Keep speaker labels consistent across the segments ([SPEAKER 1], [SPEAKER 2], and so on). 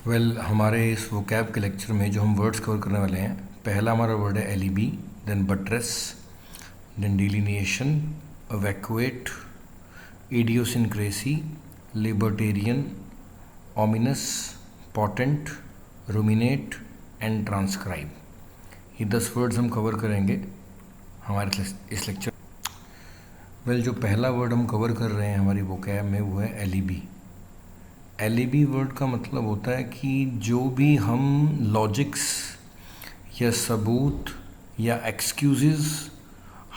[SPEAKER 1] हमारे इस वोकैब के लेक्चर में जो हम वर्ड्स कवर करने वाले हैं, पहला हमारा वर्ड है alibi, then buttress, then delineation, evacuate, idiosyncrasy, libertarian, ominous, potent, ruminate and transcribe. ये 10 वर्ड्स हम कवर करेंगे हमारे इस लेक्चर। जो पहला वर्ड हम कवर कर रहे हैं हमारी वोकैब में वो है एलिबी। एलिबी वर्ड का मतलब होता है कि जो भी हम लॉजिक्स या सबूत या एक्सक्यूज़ेस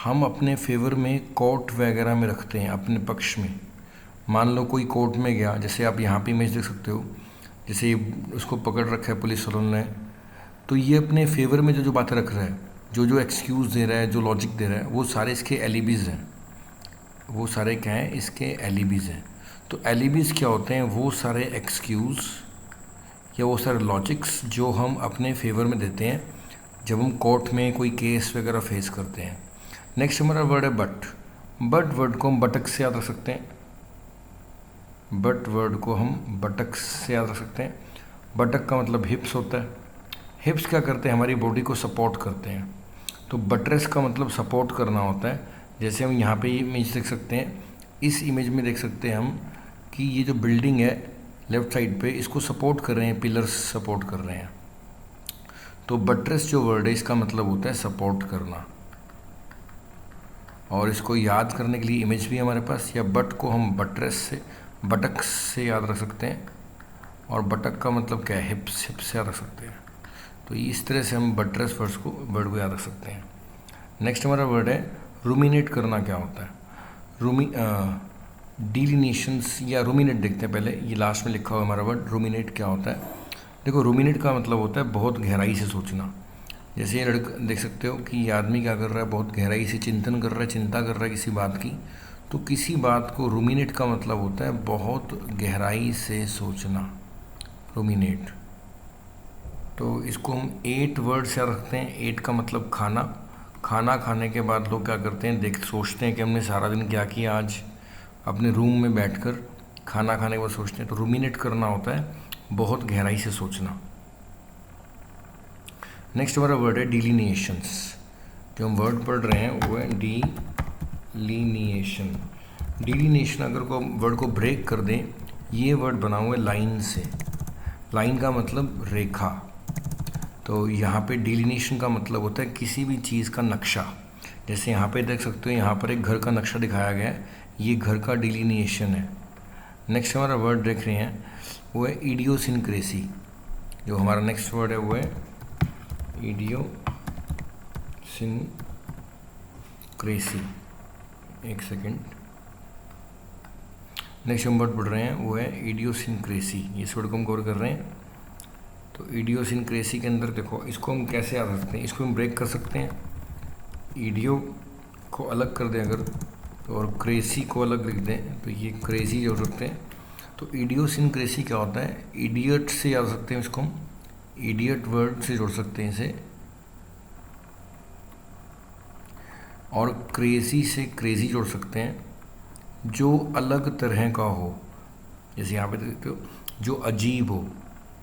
[SPEAKER 1] हम अपने फेवर में कोर्ट वगैरह में रखते हैं अपने पक्ष में। मान लो कोई कोर्ट में गया, जैसे आप यहाँ पे इमेज देख सकते हो, जैसे उसको पकड़ रखा है पुलिस वालों ने, तो ये अपने फेवर में जो बातें रख रहा है, जो एक्सक्यूज़ दे रहा है, जो लॉजिक दे रहा है, वो सारे इसके एलिबीज़ हैं। वो सारे क्या हैं? इसके एलिबीज़ हैं। तो एलिबीज़ क्या होते हैं? वो सारे एक्सक्यूज़ या वो सारे लॉजिक्स जो हम अपने फेवर में देते हैं जब हम कोर्ट में कोई केस वगैरह फेस करते हैं। नेक्स्ट हमारा वर्ड है बट। बट वर्ड को हम बटक से याद रख सकते हैं। बट वर्ड को हम बटक से याद रख सकते हैं। बटक का मतलब हिप्स होता है। हिप्स क्या करते हैं? हमारी बॉडी को सपोर्ट करते हैं। तो बट्रेस का मतलब सपोर्ट करना होता है। जैसे हम यहाँ पे ये इमेज देख सकते हैं, इस इमेज में देख सकते हैं हम कि ये जो बिल्डिंग है लेफ़्ट साइड पे, इसको सपोर्ट कर रहे हैं, पिलर्स सपोर्ट कर रहे हैं। तो बट्रेस जो वर्ड है इसका मतलब होता है सपोर्ट करना। और इसको याद करने के लिए इमेज भी हमारे पास, या बट को हम बट्रेस से, बटक से याद रख सकते हैं। और बटक का मतलब क्या है? हिप्स, हिप्स से याद रख सकते हैं। तो इस तरह से हम बट्रेस वर्ड को याद रख सकते हैं। नेक्स्ट हमारा वर्ड है रूमिनेट करना। क्या होता है? डिलिनेशंस या रूमिनेट देखते हैं पहले। ये लास्ट में लिखा हुआ हमारा वर्ड रूमिनेट क्या होता है। देखो, रूमिनेट का मतलब होता है बहुत गहराई से सोचना। जैसे ये लड़का देख सकते हो कि ये आदमी क्या कर रहा है? बहुत गहराई से चिंतन कर रहा है, चिंता कर रहा है किसी बात की। तो किसी बात को रूमिनेट का मतलब होता है बहुत गहराई से सोचना, रूमिनेट। तो इसको हम 8 वर्ड से रखते हैं। 8 का मतलब खाना। खाना खाने के बाद लोग क्या करते हैं? सोचते हैं कि हमने सारा दिन क्या किया आज। अपने रूम में बैठकर खाना खाने के बाद सोचते हैं। तो रूमिनेट करना होता है बहुत गहराई से सोचना। नेक्स्ट हमारा वर्ड है डिलिनिएशंस। जो हम वर्ड पढ़ रहे हैं वो है डिलिनिएशन। डिलिनिएशन अगर को वर्ड को ब्रेक कर दें, ये वर्ड बना हुआ है लाइन से। लाइन का मतलब रेखा। तो यहाँ पे डिलिनिएशन का मतलब होता है किसी भी चीज़ का नक्शा। जैसे यहाँ पे देख सकते हो, यहाँ पर एक घर का नक्शा दिखाया गया है, ये घर का डिलिनिएशन है। नेक्स्ट हमारा वर्ड देख रहे हैं वो है इडियोसिनक्रेसी। जो हमारा नेक्स्ट वर्ड है वो है इडियोसिनक्रेसी। एक सेकेंड। नेक्स्ट हम वर्ड पढ़ रहे हैं वो है इडियोसिनक्रेसी। इस वर्ड को हम कवर कर रहे हैं। तो इडियोसिनक्रेसी के अंदर देखो, इसको हम कैसे याद रखते हैं? इसको हम ब्रेक कर सकते हैं। इडियो को अलग कर दें अगर, और क्रेसी को अलग लिख दें तो ये क्रेजी जोड़ सकते हैं। तो इडियोसिनक्रेसी क्या होता है? इडियट से याद सकते हैं इसको हम, इडियट वर्ड से जोड़ सकते हैं इसे। और क्रेजी से क्रेजी जोड़ सकते हैं, जो अलग तरह का हो। जैसे यहाँ पे देखते हो, जो अजीब हो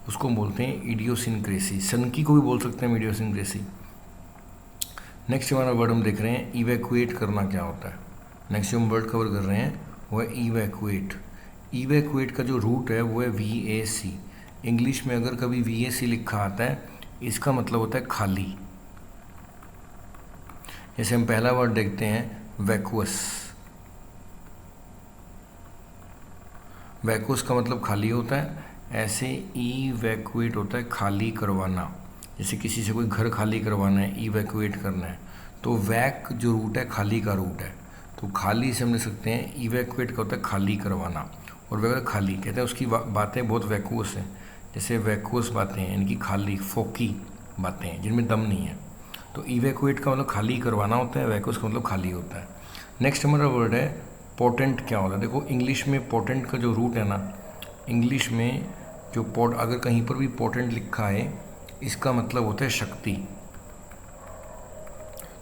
[SPEAKER 1] उसको बोलते हैं इडियोसिनक्रेसी। सनकी को भी बोल सकते हैं इडियोसिनक्रेसी। नेक्स्ट हमारा वर्ड हम देख रहे हैं इवैक्यूएट करना। क्या होता है? नेक्स्ट जो हम वर्ड कवर कर रहे हैं वो है इवैक्यूएट। इवैक्यूएट का जो रूट है वो है VAC। इंग्लिश में अगर कभी VAC लिखा आता है, इसका मतलब होता है खाली। जैसे हम पहला वर्ड देखते हैं वैक्यूअस। वैक्यूअस का मतलब खाली होता है। ऐसे इवैक्यूएट होता है खाली करवाना। जैसे किसी से कोई घर खाली करवाना है, इवैक्यूएट करना है, तो वैक जो रूट है खाली का रूट है। तो खाली से हम लिख सकते हैं इवैक्यूएट का होता है खाली करवाना। और वगैरह खाली कहते हैं उसकी बातें बहुत वैक्यूअस हैं। जैसे वैक्यूअस बातें हैं, इनकी खाली फोकी बातें हैं जिनमें दम नहीं है। तो इवैक्यूएट का मतलब खाली करवाना होता है, वैक्यूअस का मतलब खाली होता है। नेक्स्ट हमारा वर्ड है पोटेंट। क्या होता है? देखो, इंग्लिश में पोटेंट का जो रूट है ना, इंग्लिश में जो अगर कहीं पर भी पोटेंट लिखा है, इसका मतलब होता है शक्ति।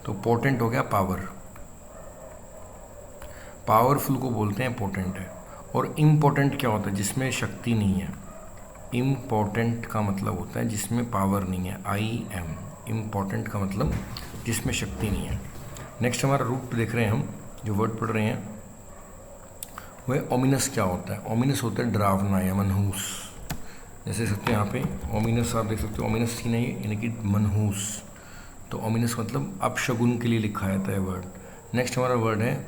[SPEAKER 1] तो पोटेंट हो गया पावर। पावरफुल को बोलते हैं पोटेंट है। और इम्पोर्टेंट क्या होता है? जिसमें शक्ति नहीं है। इम्पोर्टेंट का मतलब होता है जिसमें पावर नहीं है, IM। इम्पोर्टेंट का मतलब जिसमें शक्ति नहीं है। नेक्स्ट हमारा रूट देख रहे हैं हम, जो वर्ड पढ़ रहे हैं वह ओमिनस क्या होता है। ओमिनस होता है डरावना या मनहूस। जैसे देख सकते हैं यहाँ पे ओमिनस, आप देख सकते हो ओमिनस सीन है यानी कि मनहूस। तो ओमिनस मतलब अपशगुन के लिए लिखा जाता है वर्ड। नेक्स्ट हमारा वर्ड है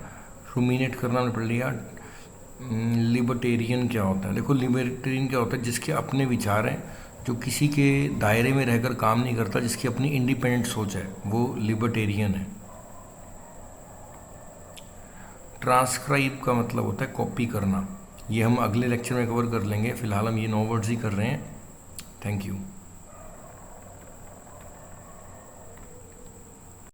[SPEAKER 1] रूमिनेट करना, हमने पढ़ लिया। लिबर्टेरियन क्या होता है? देखो लिबर्टेरियन क्या होता है, जिसके अपने विचार हैं, जो किसी के दायरे में रहकर काम नहीं करता, जिसकी अपनी इंडिपेंडेंट सोच है, वो लिबर्टेरियन है। ट्रांसक्राइब का मतलब होता है कॉपी करना। ये हम अगले लेक्चर में कवर कर लेंगे, फिलहाल हम ये 9 वर्ड्स ही कर रहे हैं। Thank you.